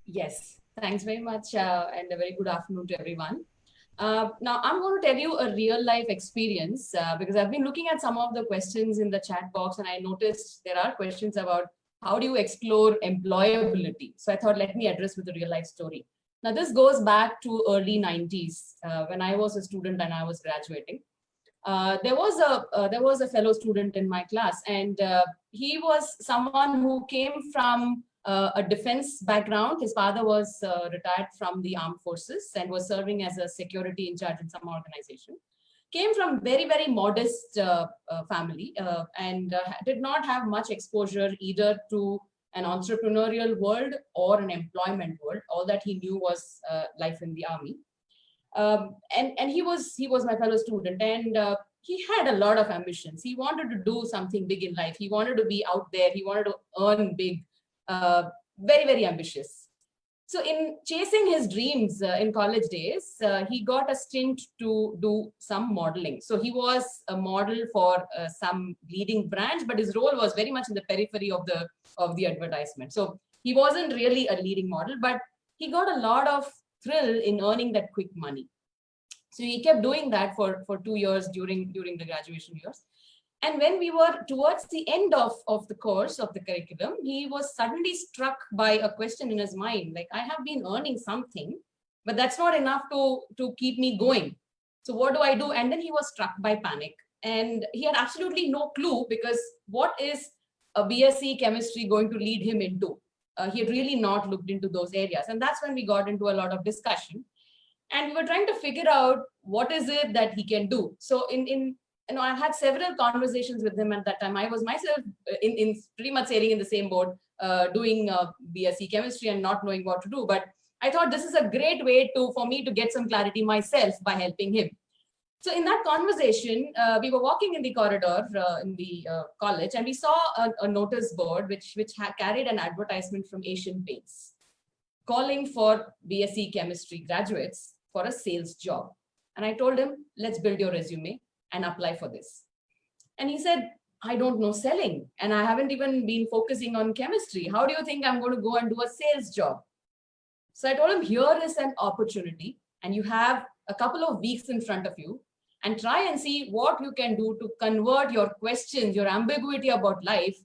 Yes, thanks very much, and a very good afternoon to everyone. Now, I'm going to tell you a real life experience because I've been looking at some of the questions in the chat box, and I noticed there are questions about how do you explore employability. So I thought, let me address with a real life story. Now, this goes back to early 90s when I was a student and I was graduating. There was a fellow student in my class, and he was someone who came from a defense background. His father was retired from the armed forces and was serving as a security in charge in some organization. Came from very modest family and did not have much exposure either to an entrepreneurial world or an employment world. All that he knew was life in the army. And he was my fellow student, and he had a lot of ambitions. He wanted to do something big in life. He wanted to be out there. He wanted to earn big. Very ambitious. So in chasing his dreams in college days, he got a stint to do some modeling. So he was a model for some leading branch, but his role was very much in the periphery of the advertisement. So he wasn't really a leading model, but he got a lot of thrill in earning that quick money. So he kept doing that for 2 years during the graduation years. And when we were towards the end of the course of the curriculum, he was suddenly struck by a question in his mind, like, I have been earning something, but that's not enough to keep me going. So what do I do? And then he was struck by panic. And he had absolutely no clue, because what is a BSc chemistry going to lead him into? He had really not looked into those areas. And that's when we got into a lot of discussion. And we were trying to figure out what is it that he can do. So I had several conversations with him at that time. I was myself in pretty much sailing in the same boat, doing BSc chemistry and not knowing what to do. But I thought this is a great way for me to get some clarity myself by helping him. So in that conversation, we were walking in the corridor in the college, and we saw a notice board which carried an advertisement from Asian Paints calling for BSc chemistry graduates for a sales job. And I told him, let's build your resume and apply for this. And he said, I don't know selling, and I haven't even been focusing on chemistry. How do you think I'm going to go and do a sales job? So I told him, here is an opportunity, and you have a couple of weeks in front of you, and try and see what you can do to convert your questions, your ambiguity about life,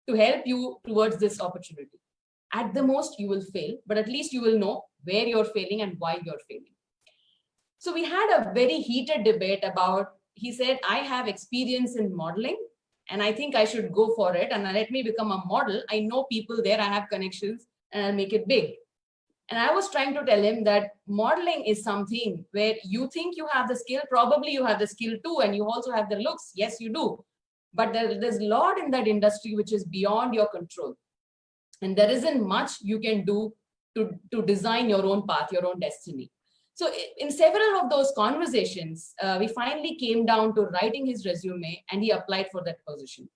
to help you towards this opportunity. At the most, you will fail, but at least you will know where you're failing and why you're failing. So we had a very heated debate about, he said, I have experience in modeling, and I think I should go for it, and let me become a model. I know people there, I have connections, and I'll make it big. And I was trying to tell him that modeling is something where you think you have the skill, probably you have the skill too, and you also have the looks. Yes, you do. But there's a lot in that industry which is beyond your control. And there isn't much you can do to design your own path, your own destiny. So in several of those conversations, we finally came down to writing his resume, and he applied for that position.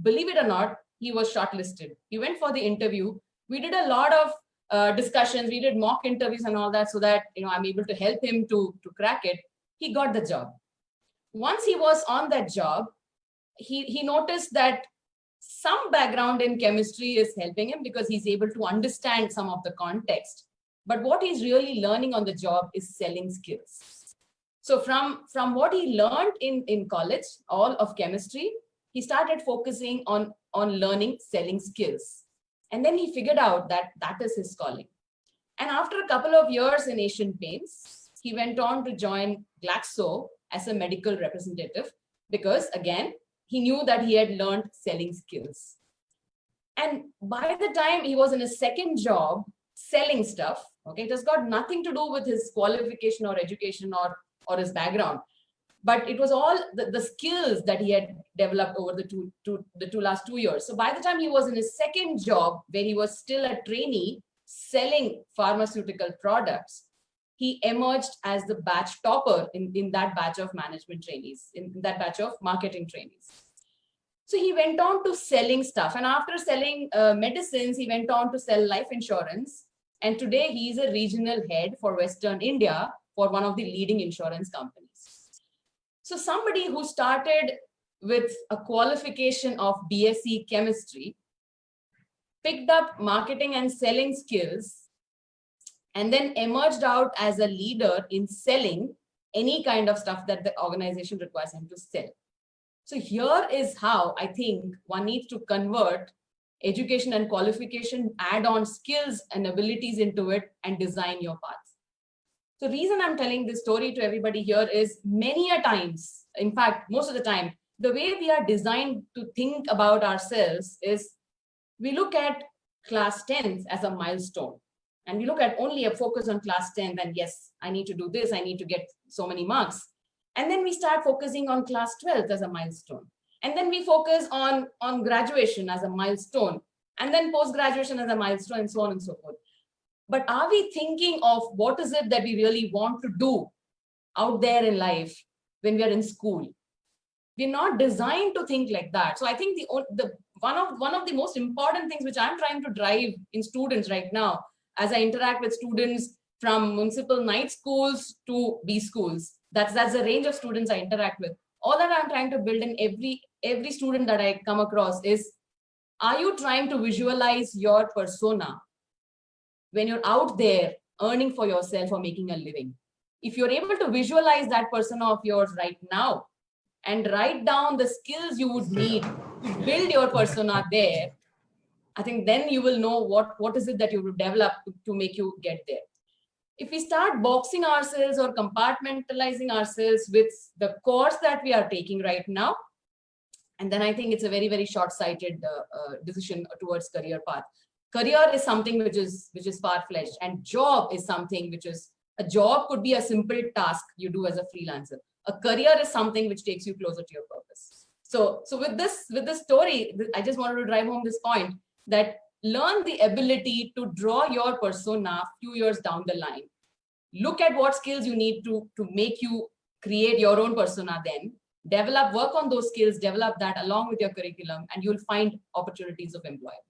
Believe it or not, he was shortlisted. He went for the interview. We did a lot of discussions. We did mock interviews and all that, so that I'm able to help him to crack it. He got the job. Once he was on that job, he noticed that some background in chemistry is helping him, because he's able to understand some of the context. But what he's really learning on the job is selling skills. So from what he learned in college, all of chemistry, he started focusing on learning selling skills. And then he figured out that that is his calling. And after a couple of years in Asian Paints, he went on to join Glaxo as a medical representative, because again, he knew that he had learned selling skills. And by the time he was in his second job selling stuff, okay, it has got nothing to do with his qualification or education or his background, but it was all the skills that he had developed over the last 2 years. So by the time he was in his second job, where he was still a trainee selling pharmaceutical products, he emerged as the batch topper in that batch of management trainees, in that batch of marketing trainees. So he went on to selling stuff. And after selling medicines, he went on to sell life insurance. And today he is a regional head for Western India for one of the leading insurance companies. So somebody who started with a qualification of BSc chemistry, picked up marketing and selling skills, and then emerged out as a leader in selling any kind of stuff that the organization requires him to sell. So here is how I think one needs to convert education and qualification, add on skills and abilities into it, and design your path. So the reason I'm telling this story to everybody here is many a times, in fact, most of the time, the way we are designed to think about ourselves is we look at class 10th as a milestone. And we look at only a focus on class 10th, and yes, I need to do this, I need to get so many marks. And then we start focusing on class 12th as a milestone. And then we focus on graduation as a milestone, and then post-graduation as a milestone, and so on and so forth. But are we thinking of what is it that we really want to do out there in life when we are in school? We're not designed to think like that. So I think one of the most important things which I'm trying to drive in students right now, as I interact with students from municipal night schools to B schools, that's the range of students I interact with. All that I'm trying to build in every student that I come across is, are you trying to visualize your persona when you're out there earning for yourself or making a living? If you're able to visualize that persona of yours right now and write down the skills you would need to build your persona there, I think then you will know what is it that you will develop to make you get there. If we start boxing ourselves or compartmentalizing ourselves with the course that we are taking right now, and then I think it's a very, very short-sighted decision towards career path. Career is something which is far-fetched, and job is something which is, a job could be a simple task you do as a freelancer. A career is something which takes you closer to your purpose. So with this story, I just wanted to drive home this point that learn the ability to draw your persona a few years down the line. Look at what skills you need to make you create your own persona, then work on those skills, develop that along with your curriculum, and you'll find opportunities of employment.